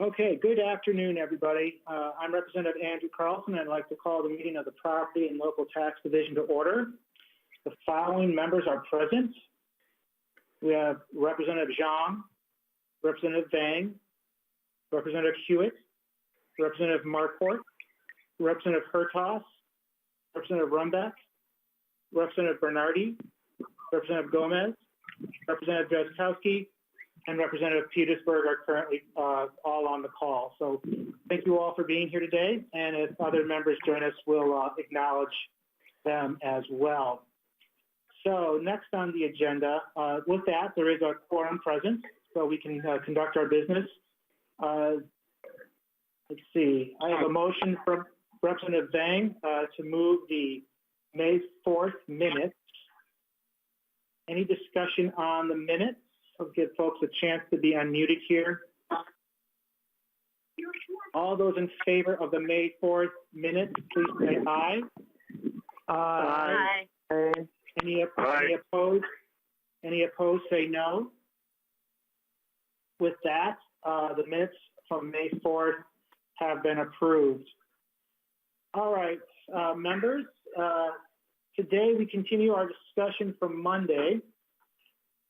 Okay, good afternoon, everybody. I'm Representative Andrew Carlson, and I'd like to call the meeting of the Property and Local Tax Division to order. The following members are present. We have Representative Zhang, Representative Vang, Representative Hewitt, Representative Marquardt, Representative Hertas, Representative Rumbeck, Representative Bernardi, Representative Gomez, Representative Drazkowski, and Representative Petersburg are currently all on the call. So thank you all for being here today. And if other members join us, we'll acknowledge them as well. So next on the agenda, with that, there is a quorum present, so we can conduct our business. Let's see, I have a motion from Representative Vang to move the May 4th minutes. Any discussion on the minutes? I'll give folks a chance to be unmuted here. All those in favor of the May 4th minutes, please say aye. Aye. Any opposed? Any opposed, say no. With that, the minutes from May 4th have been approved. All right, members, today we continue our discussion from Monday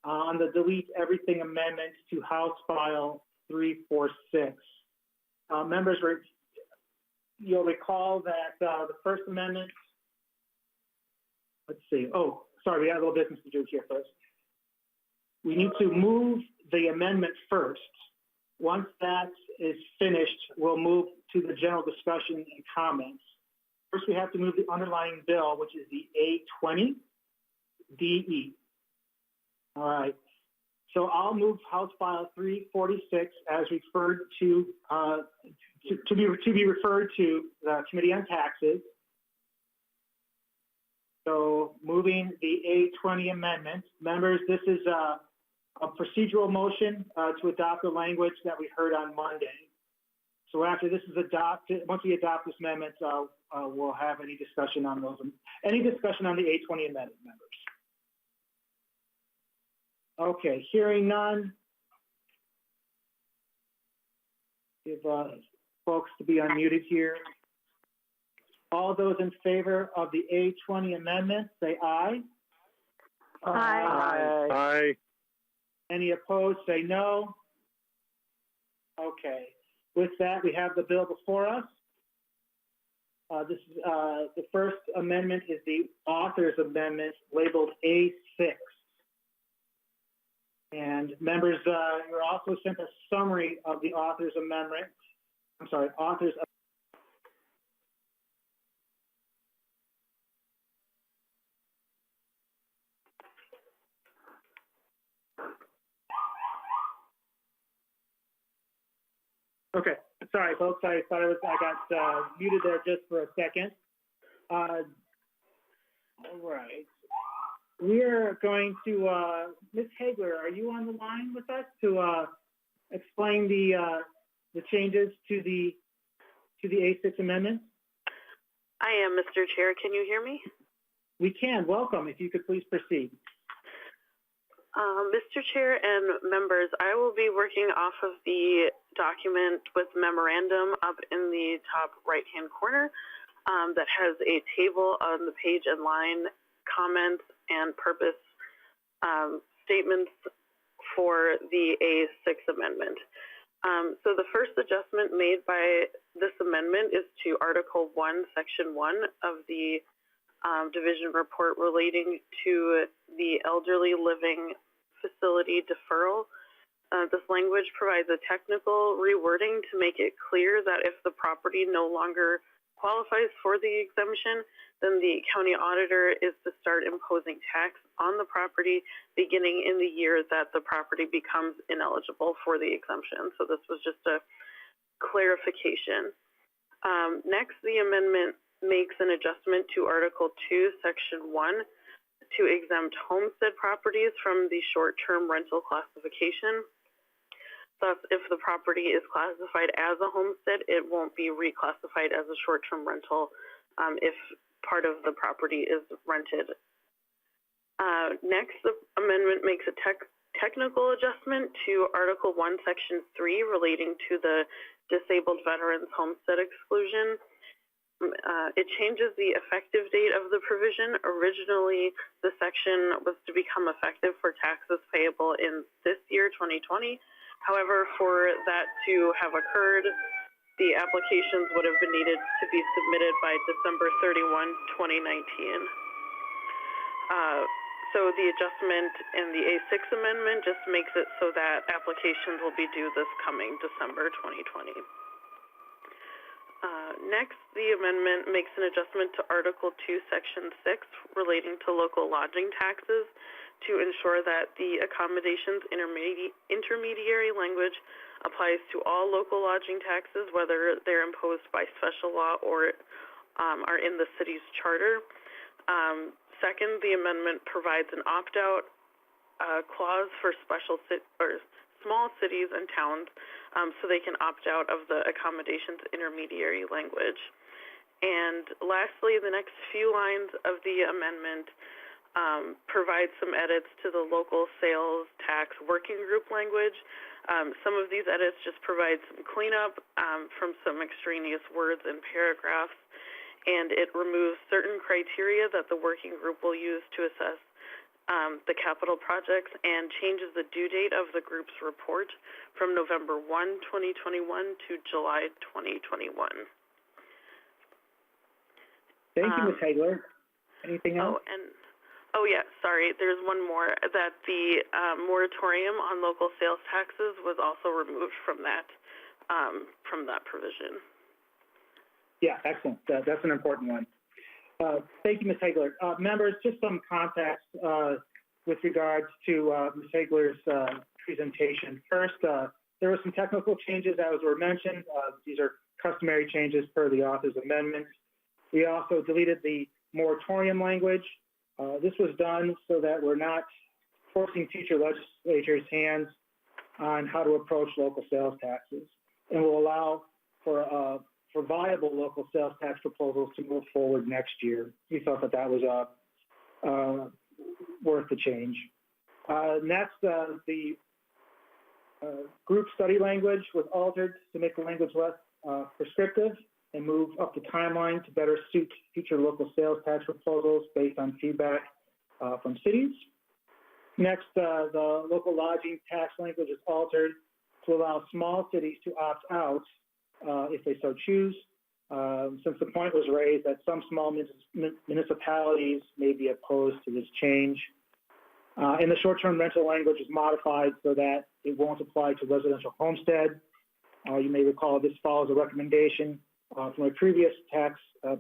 on the delete everything amendment to House File 346. Members, you'll recall that the First Amendment, let's see, oh, sorry, we got a little business to do here first. We need to move the amendment first. Once that is finished, we'll move to the general discussion and comments. First, we have to move the underlying bill, which is the A20 DE. All right. So I'll move House File 346 as referred to be referred to the Committee on Taxes. So moving the A20 amendment, members, this is a procedural motion to adopt the language that we heard on Monday. So after this is adopted, once we adopt this amendment, we'll have any discussion on those. Any discussion on the A20 amendment, members? Okay, hearing none. Give folks to be unmuted here. All those in favor of the A20 amendment, say aye. Aye. Aye. Any opposed, say no. Okay. With that, we have the bill before us. This is the first amendment is the author's amendment labeled A6. And members, you're also sent a summary of the author's amendment. I'm sorry, author's. Okay, sorry, folks. I thought I got muted there just for a second. All right. We're going to, Ms. Hagler, are you on the line with us to explain the changes to the A6 amendment? I am, Mr. Chair. Can you hear me? We can. Welcome. If you could please proceed. Mr. Chair and members, I will be working off of the document with memorandum up in the top right-hand corner that has a table on the page and line comments and purpose statements for the A6 amendment. So the first adjustment made by this amendment is to Article 1, Section 1 of the division report relating to the elderly living facility deferral. This language provides a technical rewording to make it clear that if the property no longer qualifies for the exemption, then the county auditor is to start imposing tax on the property beginning in the year that the property becomes ineligible for the exemption. So this was just a clarification. Next, the amendment makes an adjustment to Article 2, Section 1 to exempt homestead properties from the short-term rental classification. Thus, if the property is classified as a homestead, it won't be reclassified as a short-term rental if part of the property is rented. Next, the amendment makes a technical adjustment to Article 1, Section 3 relating to the disabled veterans homestead exclusion. It changes the effective date of the provision. Originally, the section was to become effective for taxes payable in this year, 2020. However, for that to have occurred, the applications would have been needed to be submitted by December 31, 2019. So the adjustment in the A6 amendment just makes it so that applications will be due this coming December 2020. Next, the amendment makes an adjustment to Article 2, Section 6 relating to local lodging taxes to ensure that the accommodations intermediary language applies to all local lodging taxes, whether they're imposed by special law or are in the city's charter. Second, the amendment provides an opt-out clause for small cities and towns so they can opt out of the accommodations intermediary language. And lastly, the next few lines of the amendment provide some edits to the local sales tax working group language. Some of these edits just provide some cleanup from some extraneous words and paragraphs, and it removes certain criteria that the working group will use to assess the capital projects and changes the due date of the group's report from November 1, 2021 to July 2021. Thank you, Ms. Hagler. Anything else? Yeah, sorry, there's one more, that the moratorium on local sales taxes was also removed from that provision. Yeah, excellent. That's an important one. Thank you, Ms. Hagler. Members, just some context with regards to Ms. Hagler's presentation. First, there were some technical changes as were mentioned. These are customary changes per the author's amendments. We also deleted the moratorium language. This was done so that we're not forcing future legislatures' hands on how to approach local sales taxes, and will allow for viable local sales tax proposals to move forward next year. We thought that was worth the change. Next, the group study language was altered to make the language less prescriptive and move up the timeline to better suit future local sales tax proposals based on feedback from cities. Next, the local lodging tax language is altered to allow small cities to opt out if they so choose, since the point was raised that some small municipalities may be opposed to this change. And the short-term rental language is modified so that it won't apply to residential homestead. You may recall this follows a recommendation from a previous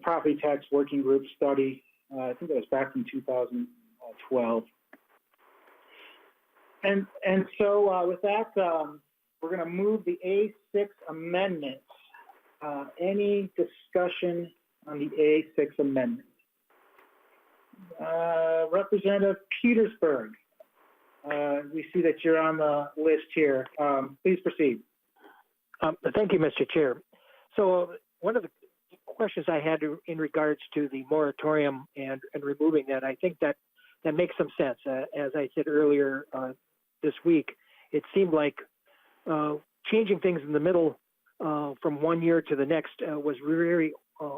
property tax working group study. I think that was back in 2012. And so with that, we're going to move the A6 amendment. Any discussion on the A6 amendment? Representative Petersburg, we see that you're on the list here. Please proceed. Thank you, Mr. Chair. So one of the questions I had in regards to the moratorium and removing that, I think that makes some sense. As I said earlier this week, it seemed like changing things in the middle from one year to the next was very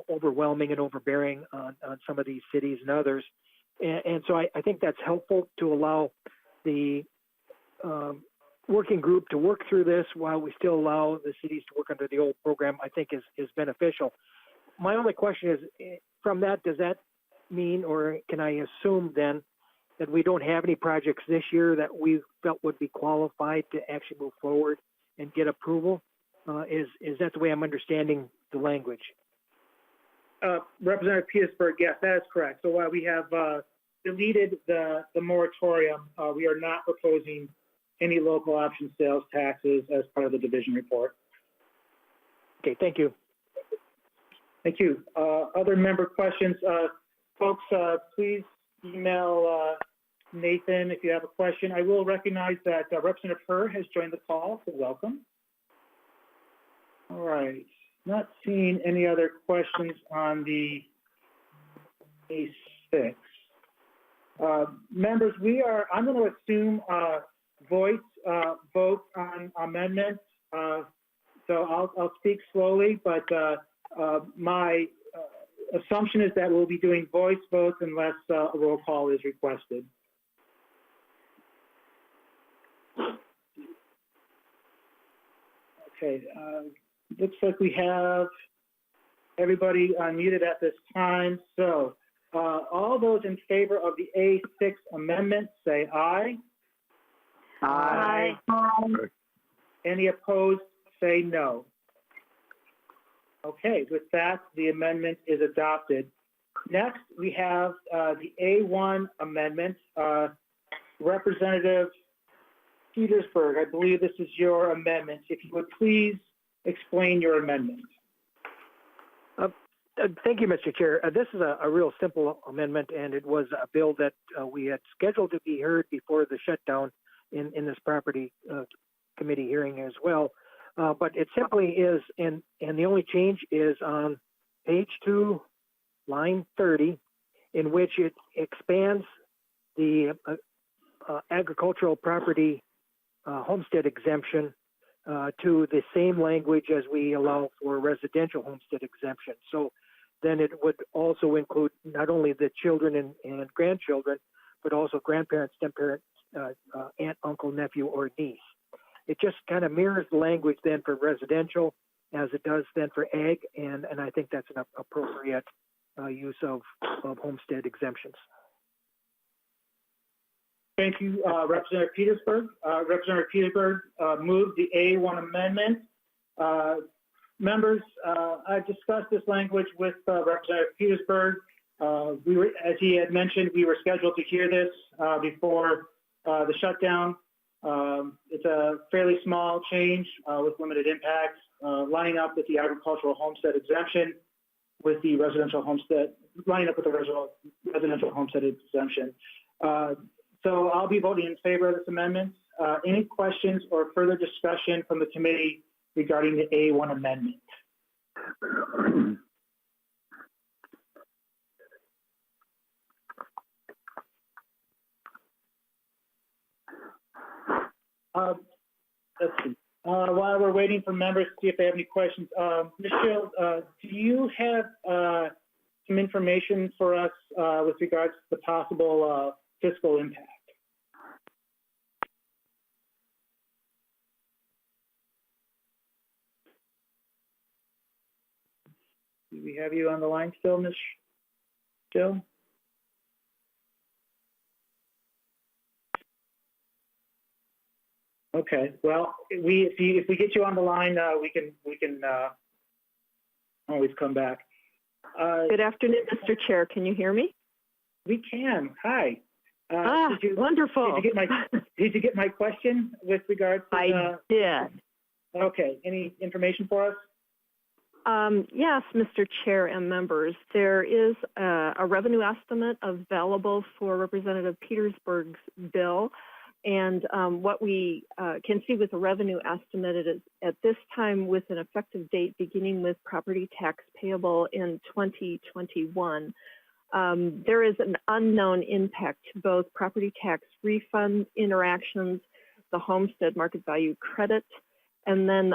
overwhelming and overbearing on some of these cities and others. And so I think that's helpful to allow the working group to work through this while we still allow the cities to work under the old program, I think is beneficial. My only question is, from that, does that mean, or can I assume then, that we don't have any projects this year that we felt would be qualified to actually move forward and get approval? Is that the way I'm understanding the language? Representative Petersburg, yes, that is correct. So while we have deleted the moratorium, we are not proposing any local option sales taxes as part of the division report. Okay, thank you. Thank you. Other member questions? Folks, please email Nathan if you have a question. I will recognize that Representative Herr has joined the call, so welcome. All right, not seeing any other questions on the A6. Members, I'm going to assume voice vote on amendments. So I'll speak slowly, but my assumption is that we'll be doing voice votes unless a roll call is requested. Okay, looks like we have everybody unmuted at this time. So all those in favor of the A6 amendment, say aye. Aye. Any opposed, say no. Okay, with that, the amendment is adopted. Next, we have the A1 amendment. Representative Petersburg, I believe this is your amendment. If you would please explain your amendment. Thank you, Mr. Chair. This is a real simple amendment, and it was a bill that we had scheduled to be heard before the shutdown in this property committee hearing as well. But it simply is, and the only change is on page 2, line 30, in which it expands the agricultural property homestead exemption to the same language as we allow for residential homestead exemption. So then it would also include not only the children and grandchildren, but also grandparents, step-parents, aunt, uncle, nephew, or niece. It just kind of mirrors the language then for residential as it does then for ag, and I think that's an appropriate use of homestead exemptions. Thank you, Representative Petersburg. Representative Petersburg moved the A1 amendment. Members, I've discussed this language with Representative Petersburg. As he had mentioned, we were scheduled to hear this before the shutdown. It's a fairly small change with limited impacts, lining up with the agricultural homestead exemption, with the residential homestead, lining up with the residential homestead exemption. So I'll be voting in favor of this amendment. Any questions or further discussion from the committee regarding the A1 amendment? Let's see. While we're waiting for members to see if they have any questions, Michelle, do you have some information for us with regards to the possible fiscal impact? Do we have you on the line still, Ms. Jill? Okay. Well, if we get you on the line, we can always come back. Good afternoon, Mr. Chair. Can you hear me? We can. Hi. Wonderful. Did you get my question with regards to? I did. Okay. Any information for us? Yes, Mr. Chair and members. There is a revenue estimate available for Representative Petersburg's bill. And what we can see with the revenue estimate is at this time with an effective date beginning with property tax payable in 2021, there is an unknown impact to both property tax refund interactions, the homestead market value credit, and then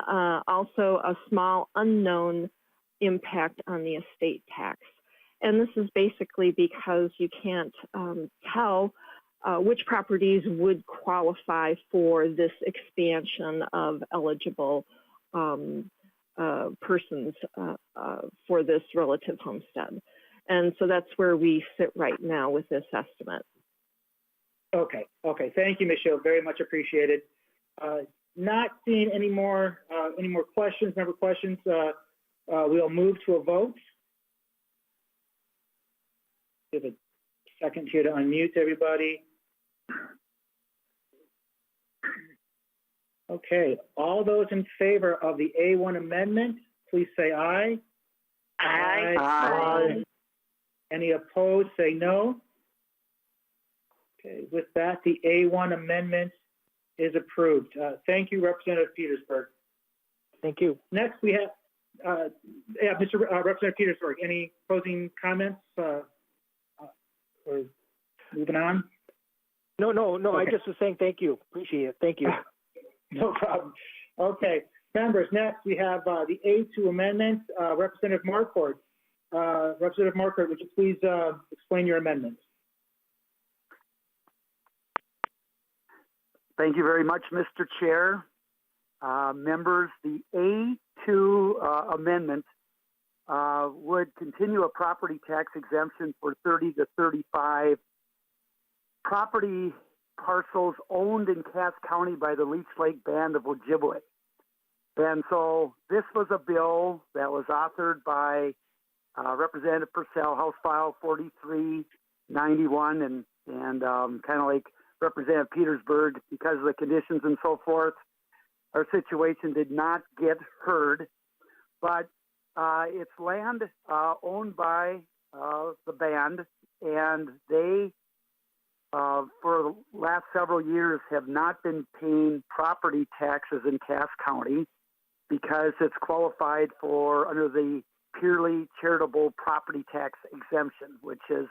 also a small unknown impact on the estate tax. And this is basically because you can't tell which properties would qualify for this expansion of eligible persons for this relative homestead. And so that's where we sit right now with this estimate. Okay. Thank you, Michelle. Very much appreciated. Not seeing any more questions, member questions. We'll move to a vote. Give a second here to unmute everybody. Okay, all those in favor of the A1 amendment, please say aye. Aye. Aye. Any opposed, say no. Okay, with that, the A1 amendment is approved. Thank you, Representative Petersburg. Thank you. Next, we have, Representative Petersburg, any closing comments or moving on? No, Okay. I just was saying thank you. Appreciate it. Thank you. No problem. Okay, members, next we have the A2 amendments. Representative Marquardt. Representative Marquardt, would you please explain your amendments? Thank you very much, Mr. Chair. Members, the A2 amendment would continue a property tax exemption for 30 to 35 property parcels owned in Cass County by the Leech Lake Band of Ojibwe. And so this was a bill that was authored by Representative Purcell, House File 4391, and kind of like Representative Petersburg, because of the conditions and so forth, our situation did not get heard. But it's land owned by the band, and they, for the last several years, have not been paying property taxes in Cass County because it's qualified for under the purely charitable property tax exemption, which is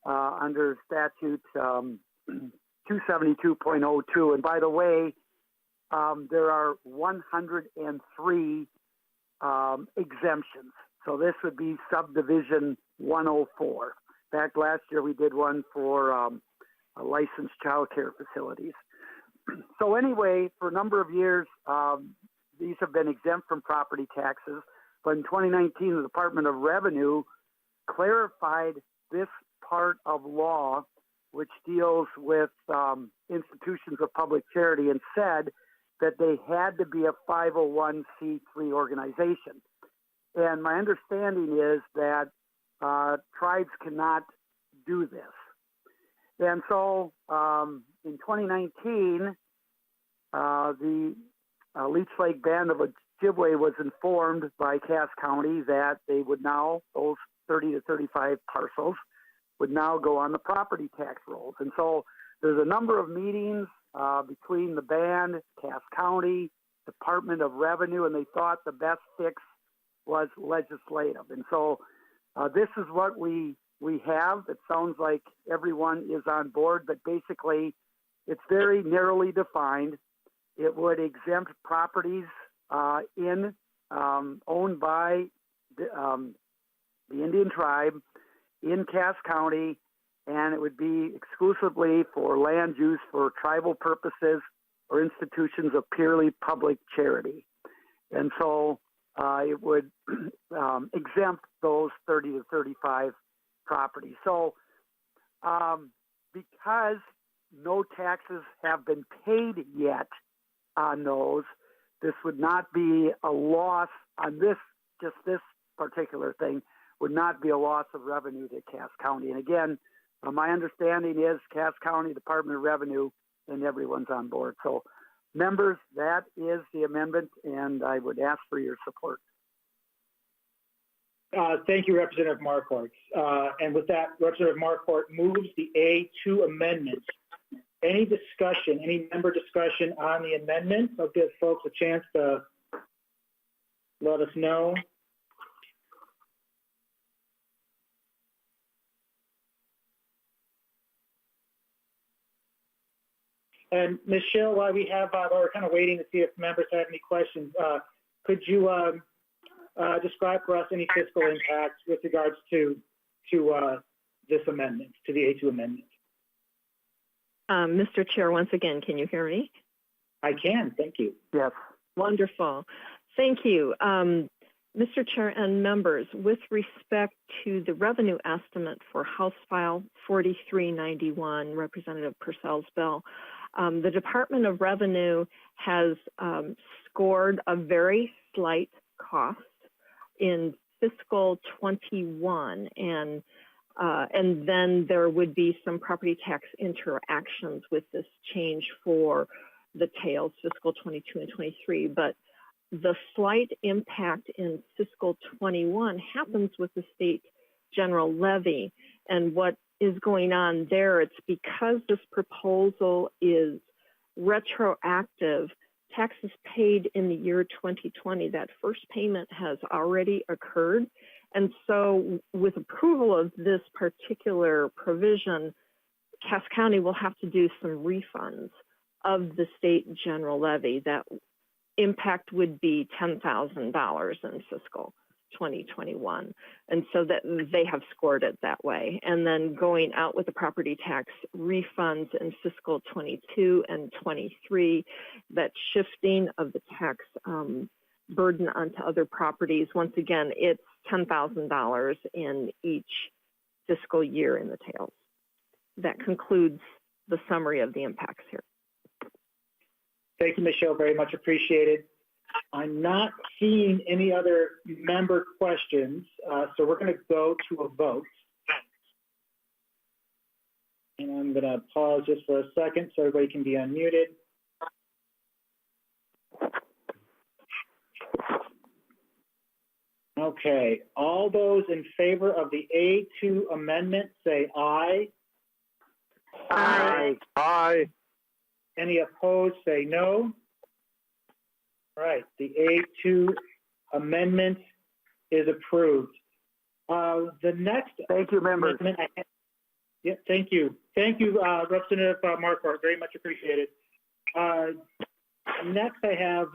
under statute 272.02. And by the way, there are 103 exemptions. So this would be subdivision 104. In fact, last year we did one for licensed child care facilities. So anyway, for a number of years, these have been exempt from property taxes. But in 2019, the Department of Revenue clarified this part of law, which deals with institutions of public charity, and said that they had to be a 501c3 organization. And my understanding is that tribes cannot do this. And so in 2019, the Leech Lake Band of Ojibwe was informed by Cass County that they would now, those 30 to 35 parcels, would now go on the property tax rolls. And so there's a number of meetings between the band, Cass County, Department of Revenue, and they thought the best fix was legislative. And so this is what we have. It sounds like everyone is on board, but basically it's very narrowly defined. It would exempt properties owned by the Indian tribe in Cass County, and it would be exclusively for land use for tribal purposes or institutions of purely public charity. And so it would exempt those 30 to 35 properties. So because no taxes have been paid yet on those, this would not be a loss on this, just this particular thing, would not be a loss of revenue to Cass County. And again, my understanding is Cass County, Department of Revenue, and everyone's on board. So members, that is the amendment, and I would ask for your support. Thank you, Representative Marquardt. And with that, Representative Marquardt moves the A2 amendments. Any discussion, any member discussion on the amendments? I'll give folks a chance to let us know. And Ms. Schill, while we have, while we're kind of waiting to see if members have any questions, could you describe for us any fiscal impacts with regards to this amendment, to the A2 amendment? Mr. Chair, once again, can you hear me? I can, thank you. Yes. Wonderful. Thank you. Mr. Chair and members, with respect to the revenue estimate for House File 4391, Representative Purcell's bill, the Department of Revenue has scored a very slight cost in fiscal 21, and then there would be some property tax interactions with this change for the tails, fiscal 22 and 23. But the slight impact in fiscal 21 happens with the state general levy. And what is going on there, it's because this proposal is retroactive, taxes paid in the year 2020, that first payment has already occurred. And so with approval of this particular provision, Cass County will have to do some refunds of the state general levy. That impact would be $10,000 in fiscal 2021. And so that they have scored it that way. And then going out with the property tax refunds in fiscal 22 and 23, that shifting of the tax burden onto other properties. Once again, it's $10,000 in each fiscal year in the tails. That concludes the summary of the impacts here. Thank you, Michelle, very much appreciated. I'm not seeing any other member questions, so we're going to go to a vote. And I'm going to pause just for a second so everybody can be unmuted. Okay, all those in favor of the A2 amendment say aye. Aye. Aye. Any opposed say no. All right, the A2 amendment is approved. The next Thank you, members. amendment, yeah, thank you. Thank you, Representative Marquardt, very much appreciated. Next, I have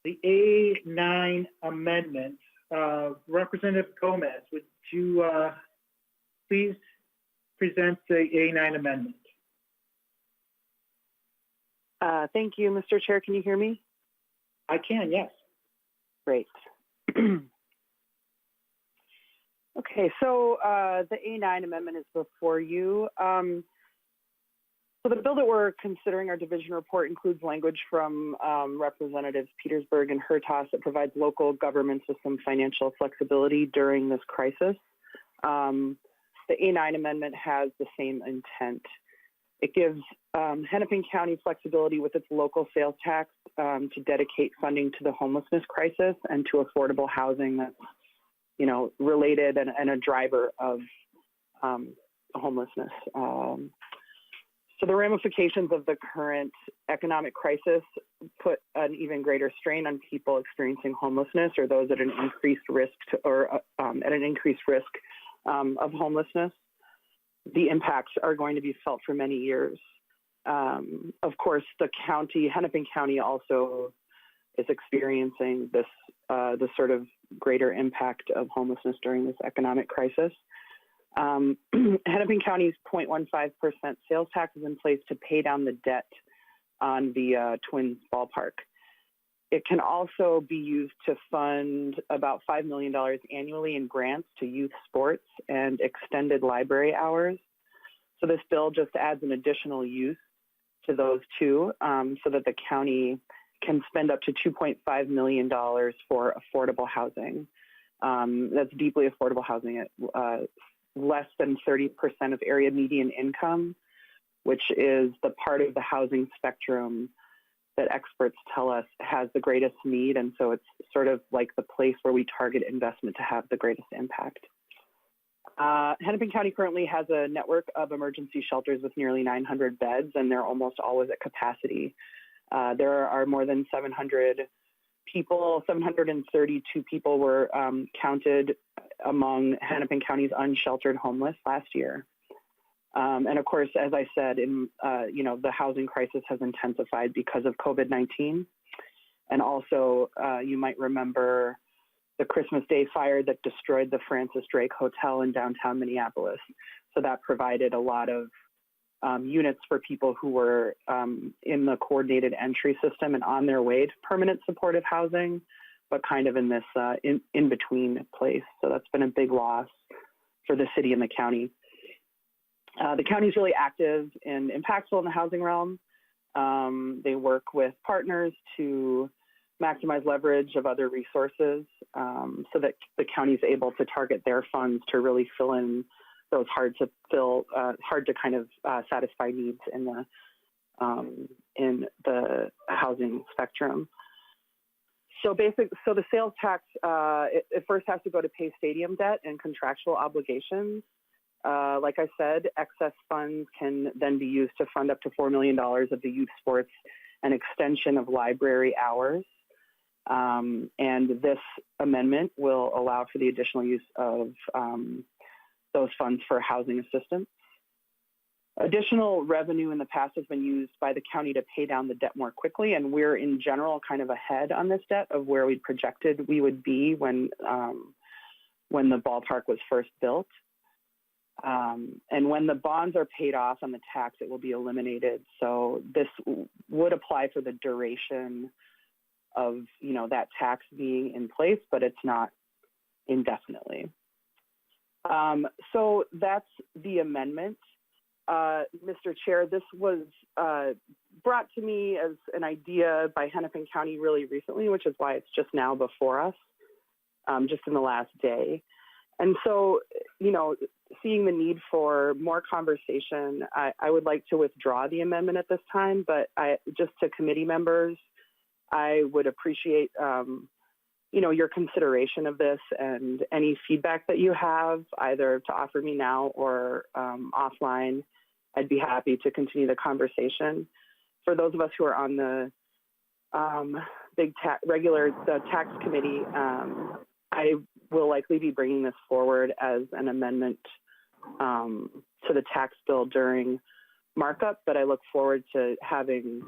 the A9 amendment. Representative Gomez, would you please present the A9 amendment? Thank you, Mr. Chair. Can you hear me? I can, yes. Great. Okay, so the A9 amendment is before you. So the bill that we're considering, our division report, includes language from Representatives Petersburg and Hertas that provides local governments with some financial flexibility during this crisis. The A9 amendment has the same intent. It gives Hennepin County flexibility with its local sales tax to dedicate funding to the homelessness crisis and to affordable housing that's, related and a driver of homelessness. So the ramifications of the current economic crisis put an even greater strain on people experiencing homelessness or those at an increased risk of homelessness. The impacts are going to be felt for many years. Of course, Hennepin County also is experiencing this sort of greater impact of homelessness during this economic crisis. Hennepin County's 0.15% sales tax is in place to pay down the debt on the Twins ballpark. It can also be used to fund about $5 million annually in grants to youth sports and extended library hours. So this bill just adds an additional use to those two so that the county can spend up to $2.5 million for affordable housing. That's deeply affordable housing at less than 30% of area median income, which is the part of the housing spectrum that experts tell us has the greatest need. And so it's sort of like the place where we target investment to have the greatest impact. Hennepin County currently has a network of emergency shelters with nearly 900 beds, and they're almost always at capacity. There are more than 700 people, 732 people were counted among Hennepin County's unsheltered homeless last year. And of course, as I said, the housing crisis has intensified because of COVID-19. And also, you might remember the Christmas Day fire that destroyed the Francis Drake Hotel in downtown Minneapolis. So that provided a lot of units for people who were in the coordinated entry system and on their way to permanent supportive housing, but kind of in this in-between place. So that's been a big loss for the city and the county. The county is really active and impactful in the housing realm. They work with partners to maximize leverage of other resources so that the county is able to target their funds to really fill in those hard to kind of satisfy needs in the housing spectrum. So the sales tax, it first has to go to pay stadium debt and contractual obligations. Like I said, excess funds can then be used to fund up to $4 million of the youth sports and extension of library hours. And this amendment will allow for the additional use of those funds for housing assistance. Additional revenue in the past has been used by the county to pay down the debt more quickly, and we're in general kind of ahead on this debt of where we projected we would be when the ballpark was first built. And when the bonds are paid off on the tax, it will be eliminated. So this would apply for the duration of, that tax being in place, but it's not indefinitely. So that's the amendment. Mr. Chair, this was brought to me as an idea by Hennepin County really recently, which is why it's just now before us, just in the last day. And so, seeing the need for more conversation, I would like to withdraw the amendment at this time, but just to committee members, I would appreciate, your consideration of this and any feedback that you have, either to offer me now or offline. I'd be happy to continue the conversation. For those of us who are on the the tax committee, I will likely be bringing this forward as an amendment to the tax bill during markup, but I look forward to having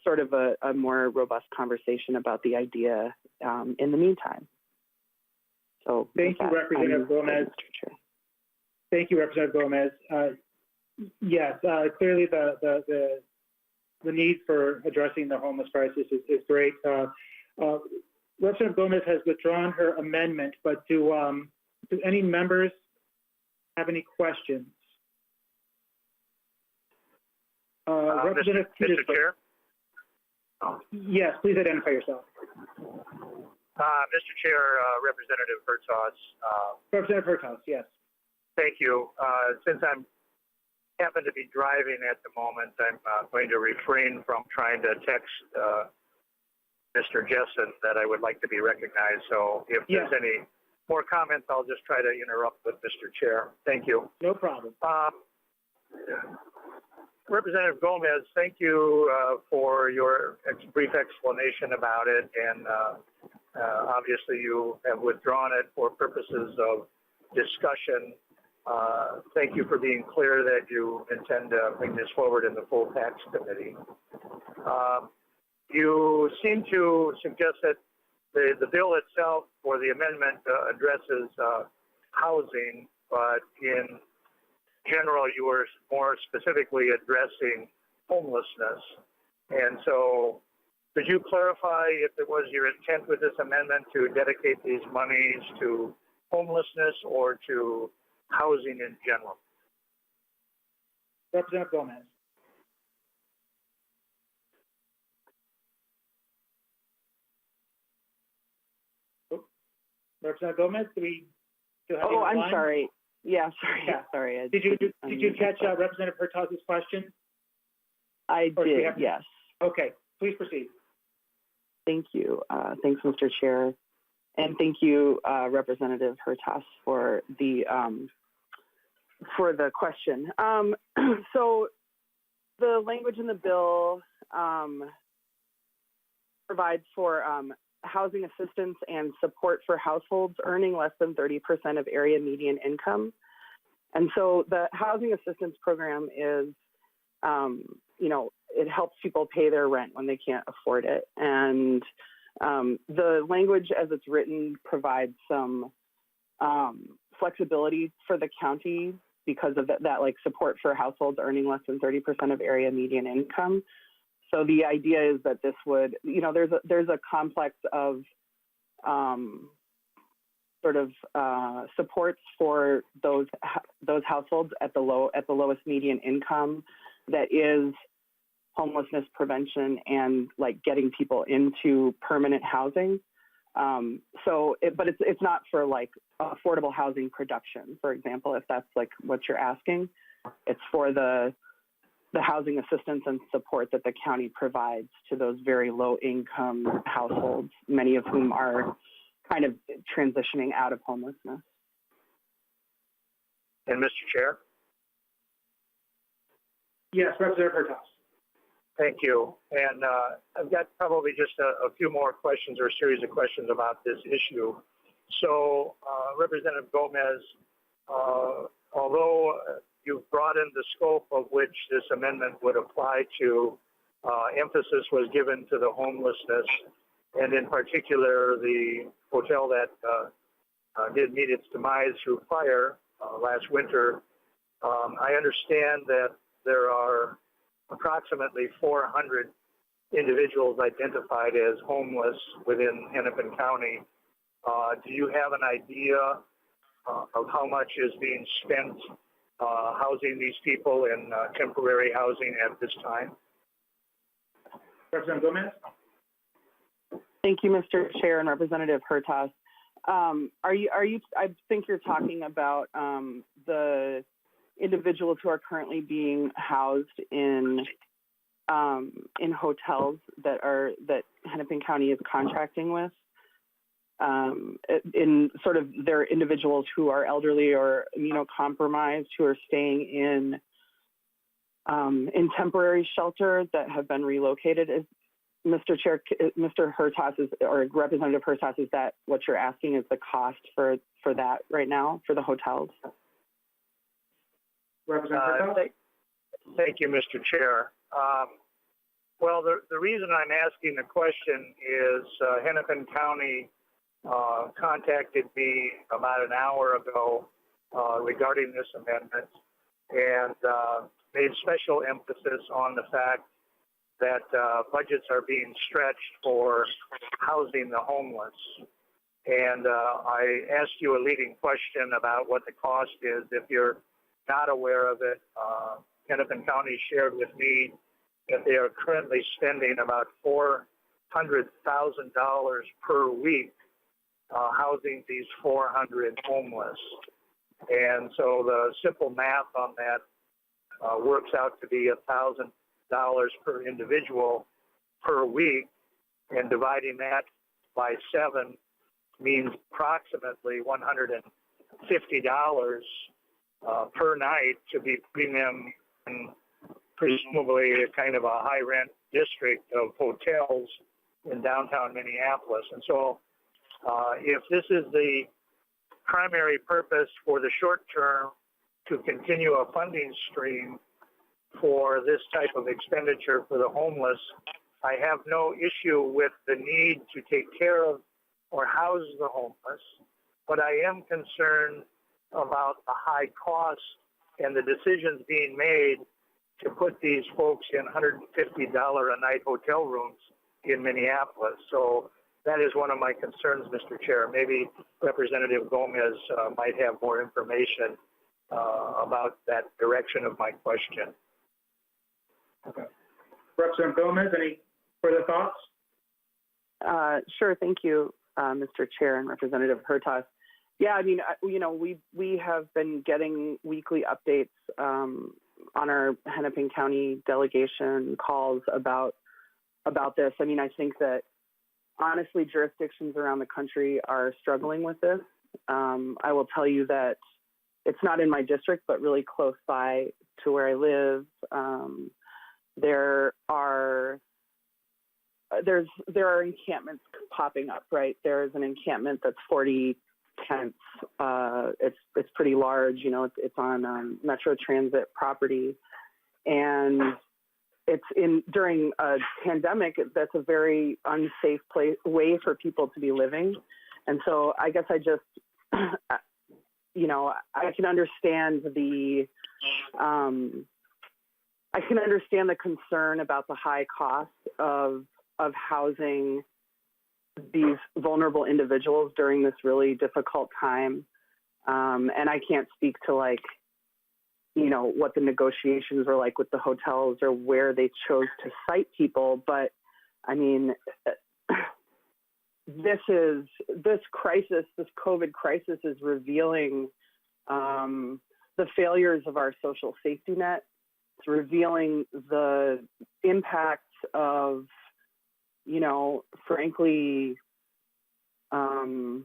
sort of a more robust conversation about the idea in the meantime. So thank you, Representative Gomez. Thank you, Representative Gomez. Yes, clearly the need for addressing the homeless crisis is great. Representative Gomez has withdrawn her amendment, but do any members have any questions? Representative Mr. Chair? Yes, please identify yourself. Mr. Chair, Representative Hertaus. Representative Hertaus, yes. Thank you. Since I happen to be driving at the moment, I'm going to refrain from trying to text Mr. Jessen that I would like to be recognized. So if there's any more comments, I'll just try to interrupt with Mr. Chair. Thank you. No problem. Representative Gomez, thank you for your brief explanation about it. And obviously you have withdrawn it for purposes of discussion. Thank you for being clear that you intend to bring this forward in the full tax committee. You seem to suggest that the bill itself or the amendment addresses housing, but in general, you were more specifically addressing homelessness. And so could you clarify if it was your intent with this amendment to dedicate these monies to homelessness or to housing in general? Representative Gomez. Representative Gomez, do we still have you on the line? Sorry. Yeah, sorry. Yeah. Sorry. Did you catch Representative Hertaus' question? I did, yes. Okay, please proceed. Thank you. Thanks, Mr. Chair. And thank you, Representative Hertaus, for the question. So the language in the bill provides for housing assistance and support for households earning less than 30% of area median income. And so the housing assistance program is, it helps people pay their rent when they can't afford it. And the language as it's written provides some flexibility for the county because of that like support for households earning less than 30% of area median income. So the idea is that this would, there's a complex of supports for those households at the lowest median income that is homelessness prevention and like getting people into permanent housing. But it's not for like affordable housing production, for example, if that's like what you're asking. It's for the housing assistance and support that the county provides to those very low income households, many of whom are kind of transitioning out of homelessness. And Mr. Chair? Yes, Representative Hertaus. Thank you. And I've got probably just a few more questions or a series of questions about this issue. So Representative Gomez, although you've broadened the scope of which this amendment would apply to. Emphasis was given to the homelessness, and in particular, the hotel that did meet its demise through fire last winter. I understand that there are approximately 400 individuals identified as homeless within Hennepin County. Do you have an idea of how much is being spent housing these people in temporary housing at this time? Representative Gomez? Thank you, Mr. Chair and Representative Hertas. Are you, I think you're talking about the individuals who are currently being housed in hotels that Hennepin County is contracting with. In sort of they're individuals who are elderly or immunocompromised who are staying in temporary shelter that have been relocated. Mr. Chair, Mr. Hertas or Representative Hertas, is that what you're asking? Is the cost for that right now for the hotels? Representative Hertas? Thank you, Mr. Chair. Well, the reason I'm asking the question is Hennepin County contacted me about an hour ago regarding this amendment and made special emphasis on the fact that budgets are being stretched for housing the homeless. And I asked you a leading question about what the cost is. If you're not aware of it, Hennepin County shared with me that they are currently spending about $400,000 per week housing these 400 homeless. And so the simple math on that works out to be $1,000 per individual per week, and dividing that by 7 means approximately $150 per night to be putting them in presumably a kind of a high rent district of hotels in downtown Minneapolis. And so if this is the primary purpose for the short term to continue a funding stream for this type of expenditure for the homeless, I have no issue with the need to take care of or house the homeless, but I am concerned about the high cost and the decisions being made to put these folks in $150 a night hotel rooms in Minneapolis. So that is one of my concerns, Mr. Chair. Maybe Representative Gomez might have more information about that direction of my question. Okay. Representative Gomez, any further thoughts? Sure. Thank you, Mr. Chair and Representative Hertas. Yeah, I mean, we have been getting weekly updates on our Hennepin County delegation calls about this. I mean, I think that honestly, jurisdictions around the country are struggling with this. I will tell you that it's not in my district, but really close by to where I live. There are encampments popping up, right? There's an encampment that's 40 tents. It's pretty large, it's on Metro Transit property, and it's during a pandemic. That's a very unsafe way for people to be living, and so I guess I just, I can understand the concern about the high cost of housing these vulnerable individuals during this really difficult time. And I can't speak to what the negotiations were like with the hotels or where they chose to site people. But I mean, this COVID crisis is revealing the failures of our social safety net. It's revealing the impacts of, frankly, the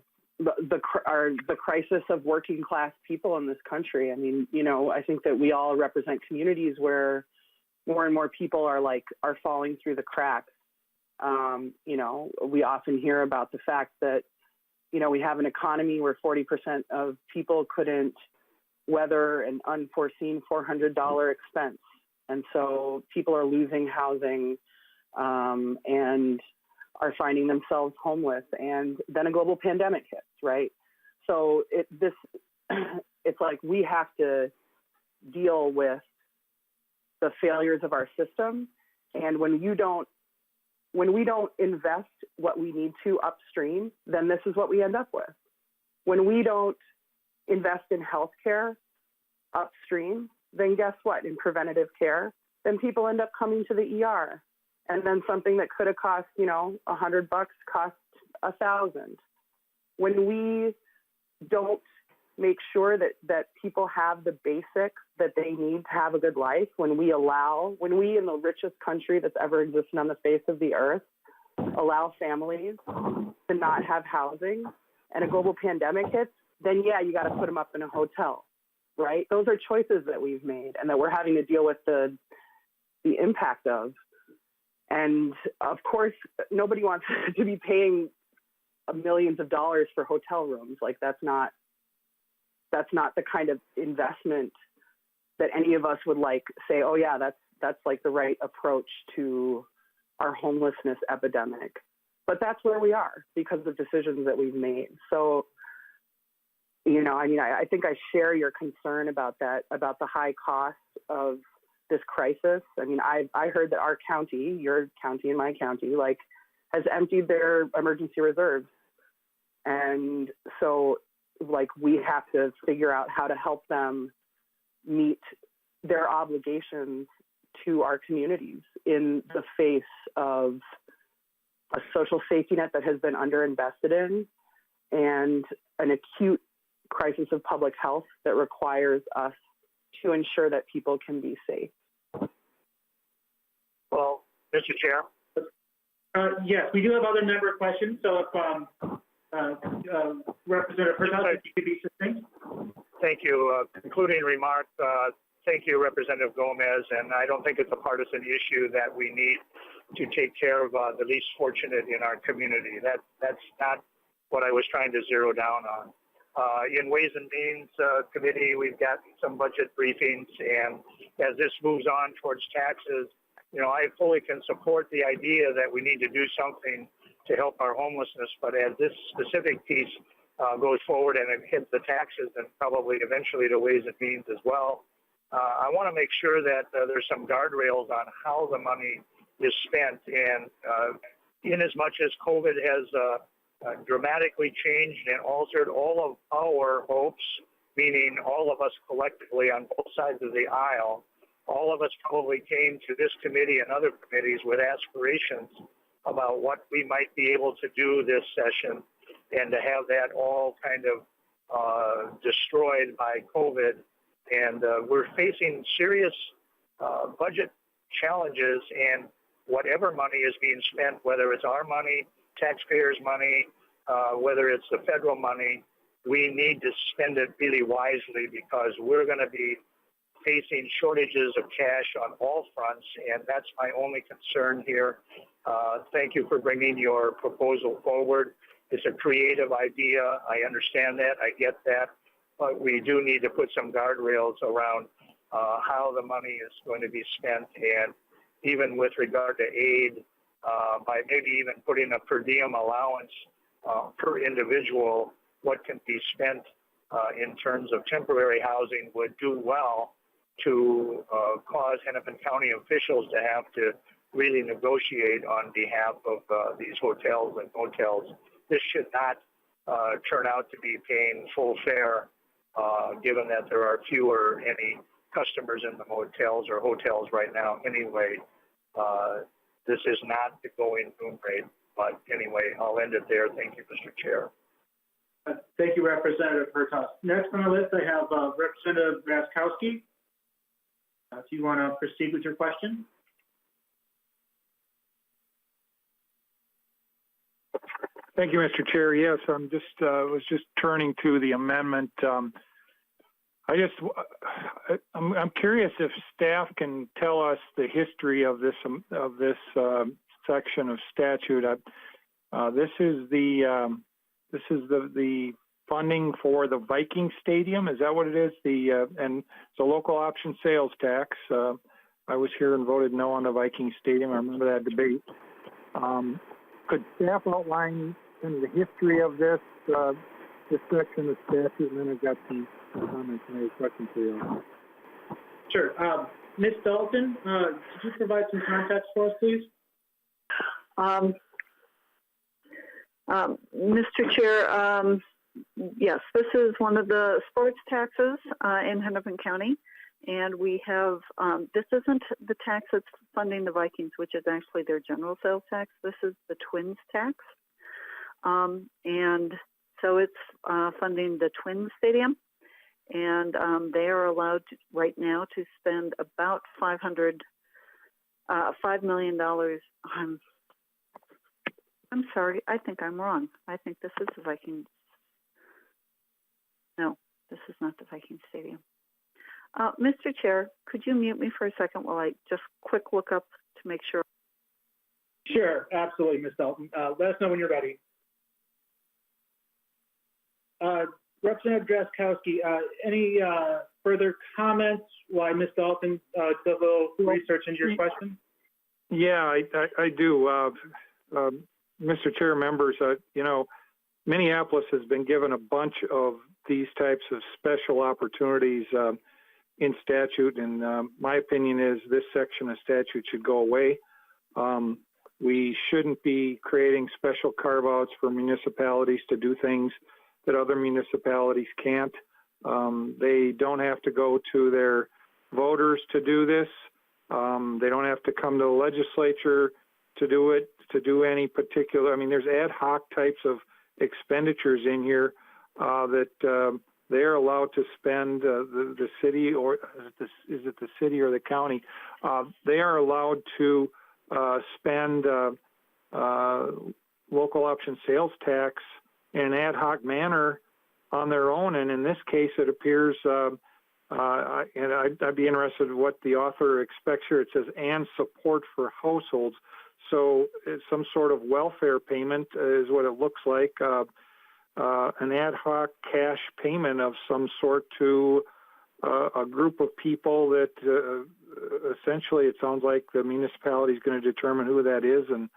crisis of working class people in this country. I mean, I think that we all represent communities where more and more people are falling through the cracks. We often hear about the fact that, we have an economy where 40% of people couldn't weather an unforeseen $400 expense. And so people are losing housing and are finding themselves homeless, and then a global pandemic hits, right? So it's like we have to deal with the failures of our system, and when we don't invest what we need to upstream, then this is what we end up with. When we don't invest in healthcare upstream, then guess what? In preventative care, then people end up coming to the ER. And then something that could have cost, $100 costs $1,000. When we don't make sure that people have the basics that they need to have a good life, when we in the richest country that's ever existed on the face of the earth, allow families to not have housing and a global pandemic hits, then yeah, you got to put them up in a hotel, right? Those are choices that we've made and that we're having to deal with the impact of. And of course, nobody wants to be paying millions of dollars for hotel rooms. Like that's not the kind of investment that any of us would like say, oh yeah, that's like the right approach to our homelessness epidemic. But that's where we are because of decisions that we've made. So, I think I share your concern about that, about the high cost of this crisis. I mean, I heard that our county, your county and my county, has emptied their emergency reserves. And so, we have to figure out how to help them meet their obligations to our communities in the face of a social safety net that has been underinvested in and an acute crisis of public health that requires us to ensure that people can be safe. Well, Mr. Chair. Yes, we do have other member questions. So if Representative Hertaus, if you could be succinct. Thank you. Concluding remark. Thank you, Representative Gomez. And I don't think it's a partisan issue that we need to take care of the least fortunate in our community. That's not what I was trying to zero down on. In Ways and Means Committee, we've got some budget briefings, and as this moves on towards taxes, I fully can support the idea that we need to do something to help our homelessness, but as this specific piece goes forward and it hits the taxes and probably eventually the Ways and Means as well, I want to make sure that there's some guardrails on how the money is spent. And in as much as COVID has dramatically changed and altered all of our hopes, meaning all of us collectively on both sides of the aisle, all of us probably came to this committee and other committees with aspirations about what we might be able to do this session, and to have that all kind of destroyed by COVID. And we're facing serious budget challenges, and whatever money is being spent, whether it's our money, taxpayers' money, whether it's the federal money, we need to spend it really wisely because we're going to be facing shortages of cash on all fronts, and that's my only concern here. Thank you for bringing your proposal forward. It's a creative idea. I understand that. I get that. But we do need to put some guardrails around how the money is going to be spent, and even with regard to aid, by maybe even putting a per diem allowance per individual, what can be spent in terms of temporary housing would do well to cause Hennepin County officials to have to really negotiate on behalf of these hotels and motels. This should not turn out to be paying full fare, given that there are fewer any customers in the motels or hotels right now anyway. This is not the going room rate, but anyway, I'll end it there. Thank you, Mr. Chair. Thank you, Representative Hertaus. Next on the list, I have Representative Raskowski. If you want to proceed with your question. Thank you, Mr. Chair. Yes, I'm just was just turning to the amendment. I'm curious if staff can tell us the history of this section of statute. This is the funding for the Viking Stadium. Is that what it is? And it's a local option sales tax. I was here and voted no on the Viking Stadium. I remember that debate. Could staff outline kind of the history of this section of statute, and then I've got some comments and questions for you. Sure. Ms. Dalton, could you provide some context for us, please? Mr. Chair, yes, this is one of the sports taxes in Hennepin County, and we have, this isn't the tax that's funding the Vikings, which is actually their general sales tax. This is the Twins tax, and so it's funding the Twins Stadium, and they are allowed to, right now to spend about $5 million. I'm sorry, I think I'm wrong. I think this is the Vikings. No, this is not the Viking Stadium. Mr. Chair, could you mute me for a second while I just quick look up to make sure? Sure, absolutely, Ms. Dalton. Let us know when you're ready. Representative Drazkowski, any further comments while Ms. Dalton does a little research into your question? Yeah, I do. Mr. Chair, members, Minneapolis has been given a bunch of these types of special opportunities in statute, and my opinion is this section of statute should go away. We shouldn't be creating special carve-outs for municipalities to do things that other municipalities can't. They don't have to go to their voters to do this. They don't have to come to the legislature to do it, to do any particular, there's ad hoc types of expenditures in here that they're allowed to spend, the city, or is it the city or the county? They are allowed to spend local option sales tax in an ad hoc manner on their own, and in this case it appears, and I'd be interested in what the author expects here. It says, and support for households. So some sort of welfare payment is what it looks like, an ad hoc cash payment of some sort to a group of people that essentially it sounds like the municipality is going to determine who that is and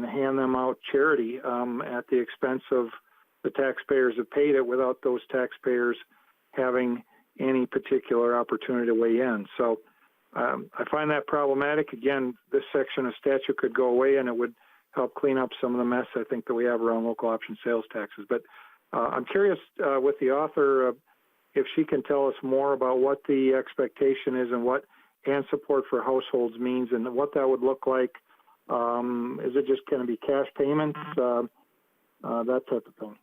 hand them out charity at the expense of the taxpayers that paid it without those taxpayers having any particular opportunity to weigh in. So I find that problematic. Again, this section of statute could go away and it would help clean up some of the mess I think that we have around local option sales taxes. But I'm curious with the author if she can tell us more about what the expectation is and what and support for households means and what that would look like. Is it just going to be cash payments, that type of thing?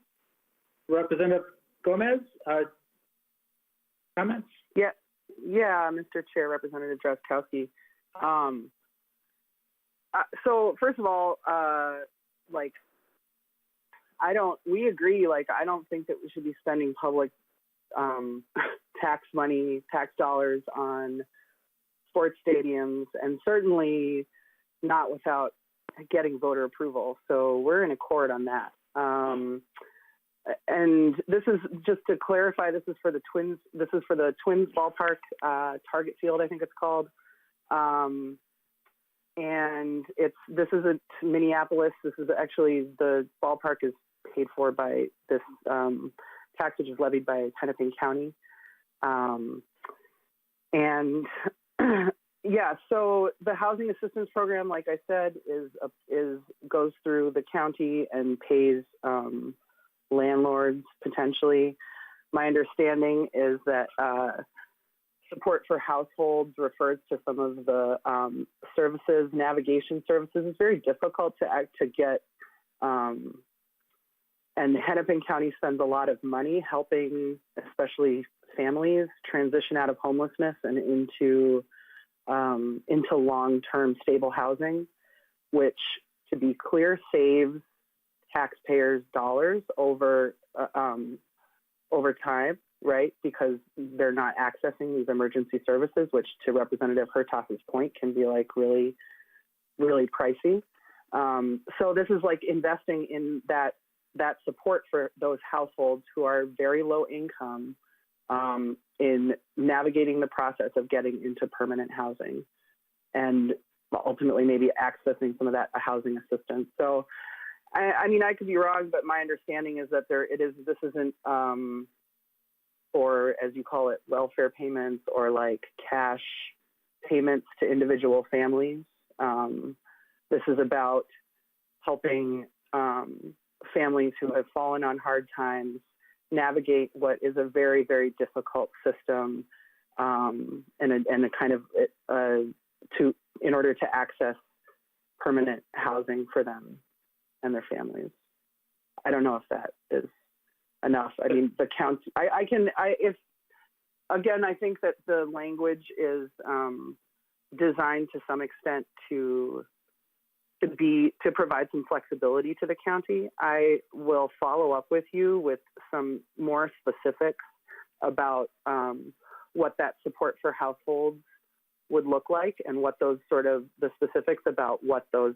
Representative Gomez, comments? Yeah, Mr. Chair, Representative Drazkowski. So first of all, we agree, I don't think that we should be spending public tax money, tax dollars on sports stadiums, and certainly not without getting voter approval. So we're in accord on that. And this is, just to clarify, this is for the Twins. This is for the Twins ballpark, Target Field, I think it's called. And this is in Minneapolis. This is actually, the ballpark is paid for by this tax, which is levied by Hennepin County. And yeah, so the housing assistance program, like I said, goes through the county and pays landlords potentially. My understanding is that support for households refers to some of the services, navigation services. It's very difficult to get, and Hennepin County spends a lot of money helping, especially families, transition out of homelessness and into long-term stable housing, which, to be clear, saves taxpayers dollars over time, right? Because they're not accessing these emergency services, which, to Representative Hertoth's point, can be really, really pricey. So this is investing in that that support for those households who are very low income in navigating the process of getting into permanent housing and ultimately maybe accessing some of that housing assistance. So, I mean, I could be wrong, but my understanding is that this isn't, or as you call it, welfare payments or like cash payments to individual families. This is about helping families who have fallen on hard times navigate what is a very, very difficult system, and a kind of in order to access permanent housing for them and their families. I don't know if that is enough. I mean, the county. I think that the language is designed to some extent to provide some flexibility to the county. I will follow up with you with some more specifics about what that support for households would look like and what those the specifics about what those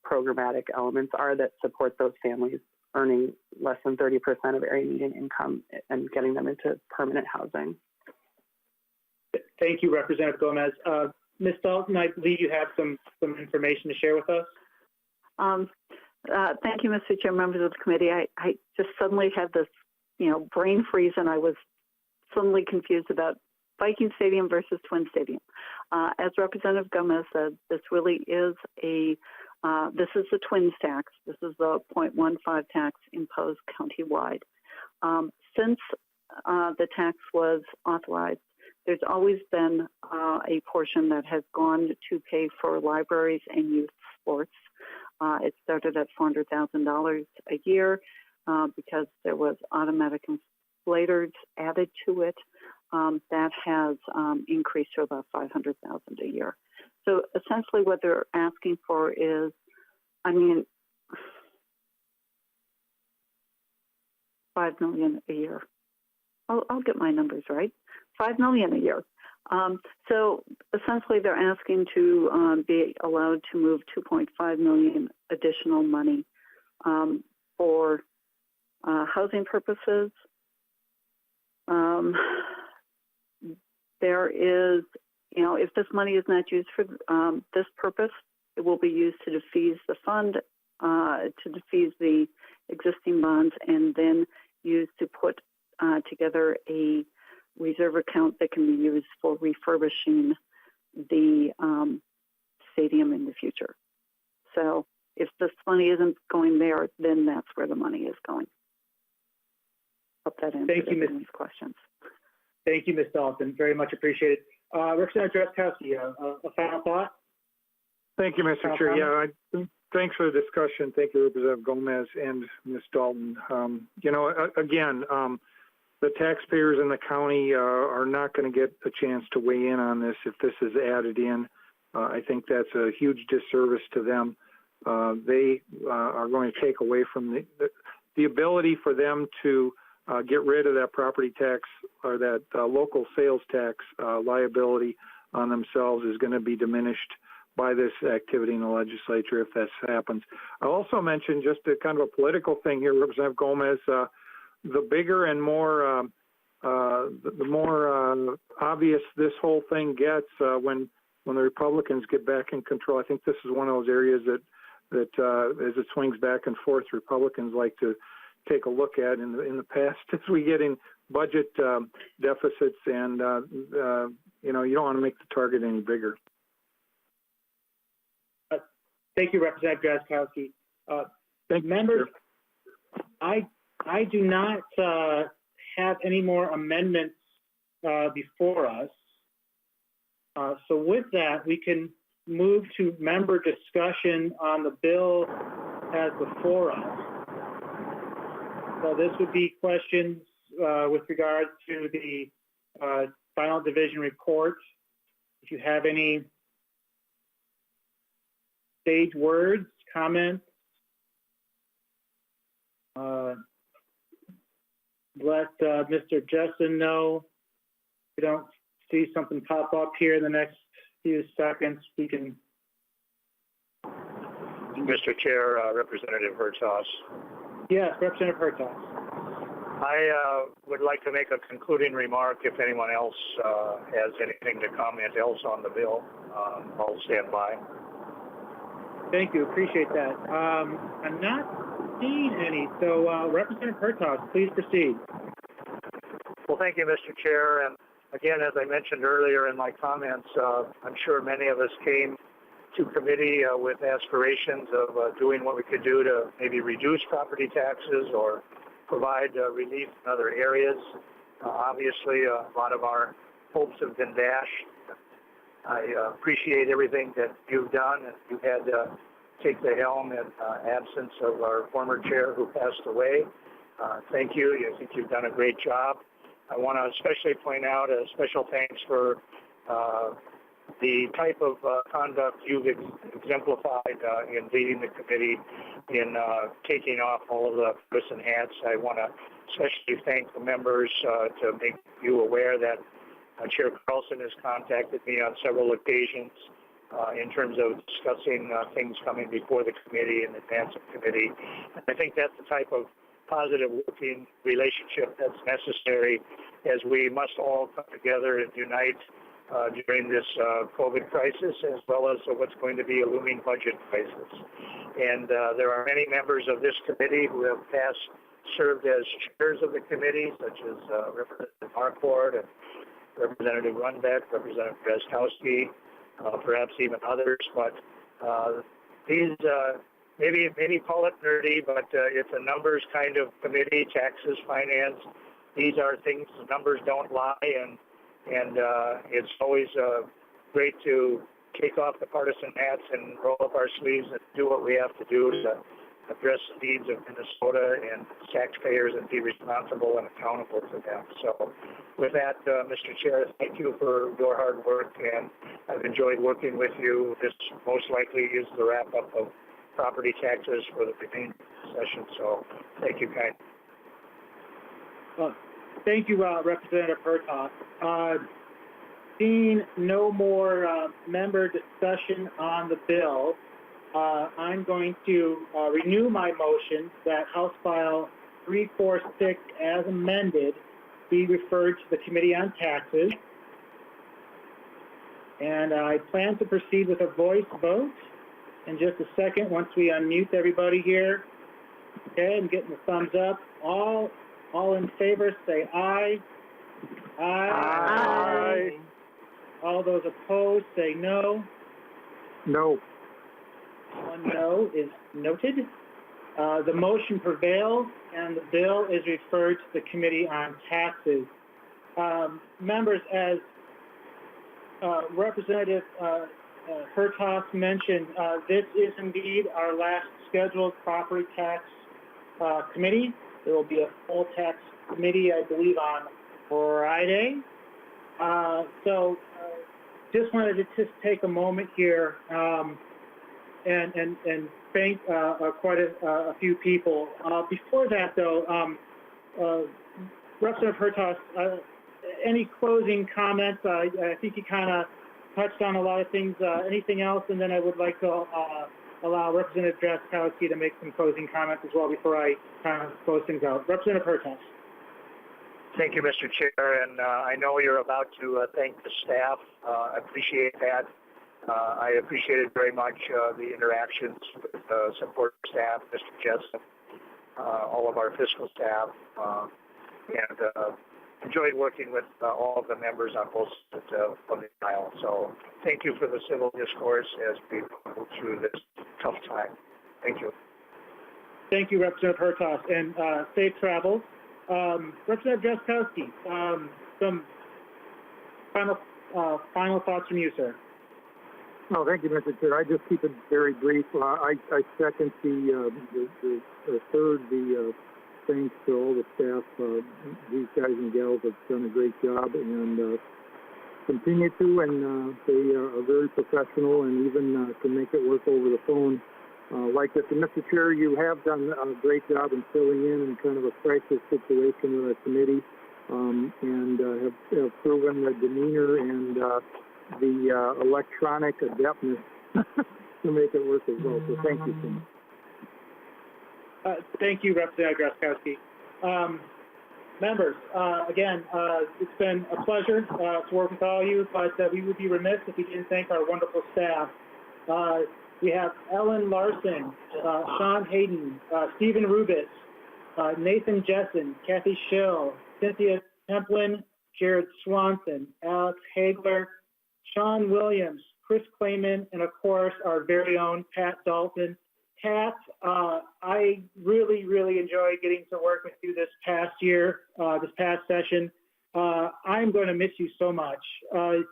programmatic elements are that support those families earning less than 30% of area median income and getting them into permanent housing. Thank you, Representative Gomez. Ms. Dalton, I believe you have some information to share with us. Thank you, Mr. Chair, members of the committee. I just suddenly had this, brain freeze, and I was suddenly confused about Viking Stadium versus Twin Stadium. As Representative Gomez said, this really is this is the Twins tax. This is the 0.15 tax imposed countywide. Since the tax was authorized, there's always been a portion that has gone to pay for libraries and youth sports. It started at $400,000 a year because there was automatic inflators added to it. That has increased to about $500,000 a year. So essentially what they're asking for is, $5 million a year. I'll get my numbers right. $5 million a year. So essentially they're asking to be allowed to move $2.5 million additional money for housing purposes. There is, if this money is not used for this purpose, it will be used to defease the fund, to defease the existing bonds, and then used to put together a reserve account that can be used for refurbishing the stadium in the future. So if this money isn't going there, then that's where the money is going. Hope that answers these questions. Thank you, Ms. Dalton. Very much appreciated. Representative Drazkowski, a final thought? Thank you, Mr. Chair. Yeah, thanks for the discussion. Thank you, Representative Gomez and Ms. Dalton. The taxpayers in the county are not going to get a chance to weigh in on this if this is added in. I think that's a huge disservice to them. They are going to take away from the ability for them to get rid of that property tax or that local sales tax liability on themselves is going to be diminished by this activity in the legislature if this happens. I'll also mention just a kind of a political thing here, Representative Gomez. The bigger and more the more obvious this whole thing gets when the Republicans get back in control. I think this is one of those areas that as it swings back and forth, Republicans like to take a look at in the past as we get in budget deficits, and you don't want to make the target any bigger. Thank you, Representative Drazkowski. Thank you, members. I do not have any more amendments before us. So with that, we can move to member discussion on the bill as before us. So this would be questions with regard to the final division report. If you have any sage words, comments, let Mr. Jessen know. If we don't see something pop up here in the next few seconds, we can. Mr. Chair, Representative Hertzhaus. Yes, Representative Hertaus. I would like to make a concluding remark if anyone else has anything to comment else on the bill. I'll stand by. Thank you. Appreciate that. I'm not seeing any, so Representative Hertaus, please proceed. Well, thank you, Mr. Chair. And again, as I mentioned earlier in my comments, I'm sure many of us came to committee with aspirations of doing what we could do to maybe reduce property taxes or provide relief in other areas. Obviously, a lot of our hopes have been dashed. I appreciate everything that you've done, and you had to take the helm in absence of our former chair who passed away. Thank you. I think you've done a great job. I want to especially point out a special thanks for the type of conduct you've exemplified in leading the committee, in taking off all of the person hats. I want to especially thank the members to make you aware that Chair Carlson has contacted me on several occasions in terms of discussing things coming before the committee in advance of committee. And I think that's the type of positive working relationship that's necessary as we must all come together and unite during this COVID crisis, as well as what's going to be a looming budget crisis. And there are many members of this committee who have served as chairs of the committee, such as Representative Marquardt and Representative Runbeck, Representative Drazkowski, perhaps even others. But these, maybe call it nerdy, but it's a numbers kind of committee, taxes, finance. These are things, the numbers don't lie, and it's always great to take off the partisan hats and roll up our sleeves and do what we have to do to address the needs of Minnesota and taxpayers and be responsible and accountable to them. So with that, Mr. Chair, thank you for your hard work, and I've enjoyed working with you. This most likely is the wrap-up of property taxes for the remaining session, so thank you kindly. Thank you, Representative Hertaus. Seeing no more member discussion on the bill, I'm going to renew my motion that House File 346 as amended be referred to the Committee on Taxes. And I plan to proceed with a voice vote in just a second once we unmute everybody here. Okay, I'm getting the thumbs up. All in favor say aye. Aye. Aye. All those opposed say no. No. One no is noted. The motion prevails, and the bill is referred to the Committee on Taxes. Members, as Representative Hertaus mentioned, this is indeed our last scheduled property tax committee. There will be a full tax committee, I believe, on Friday. So just wanted to just take a moment here and thank quite a few people. Before that, though, Representative Hertaus, any closing comments? I think you kind of touched on a lot of things. Anything else? And then I would like to allow Representative Drazkowski to make some closing comments as well before I kind of close things out. Representative Hertaus. Thank you, Mr. Chair, and I know you're about to thank the staff. I appreciate that. I appreciated very much the interactions with support staff, Mr. Jessup, all of our fiscal staff, and enjoyed working with all of the members on both sides of the aisle. So thank you for the civil discourse as we move through this tough time. Thank you. Thank you, Representative Hertaus, and safe travels. Representative Drazkowski, some final thoughts from you, sir. No, thank you, Mr. Chair. I just keep it very brief. I second the thanks to all the staff. These guys and gals have done a great job and continue to, and they are very professional and even can make it work over the phone like this. And Mr. Chair, you have done a great job in filling in kind of a crisis situation with our committee and have proven the demeanor and the electronic adeptness to make it work as well. So thank you so much. Thank you, Representative Graskowski. Members, again, it's been a pleasure to work with all of you, but we would be remiss if we didn't thank our wonderful staff. We have Ellen Larson, Sean Hayden, Stephen Rubitz, Nathan Jessen, Kathy Schill, Cynthia Templin, Jared Swanson, Alex Hagler, Sean Williams, Chris Clayman, and of course, our very own Pat Dalton. Pat, I really, really enjoyed getting to work with you this past year, this past session. I'm going to miss you so much. Do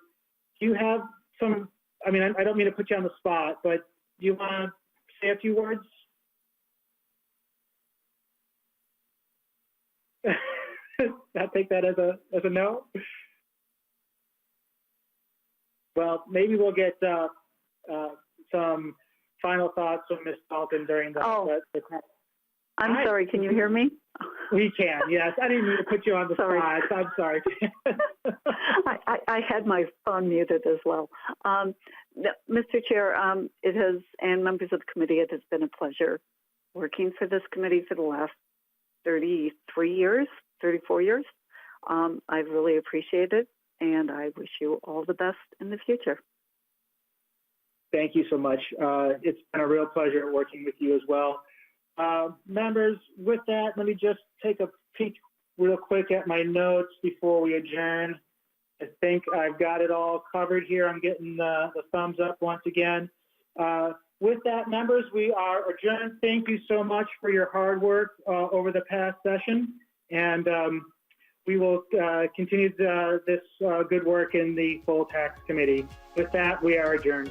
you have some, I mean, I don't mean to put you on the spot, but do you want to say a few words? I'll take that as a no. Well, maybe we'll get some final thoughts from Ms. Dalton during the I'm sorry, can you hear me? We can, yes. I didn't mean to put you on the spot. I'm sorry. I had my phone muted as well. Mr. Chair, it has, and members of the committee, it has been a pleasure working for this committee for the last 34 years. I've really appreciated it, and I wish you all the best in the future. Thank you so much. It's been a real pleasure working with you as well. Members, with that, let me just take a peek real quick at my notes before we adjourn. I think I've got it all covered here. I'm getting the thumbs up once again. With that, members, we are adjourned. Thank you so much for your hard work over the past session. And we will continue this good work in the full tax committee. With that, we are adjourned.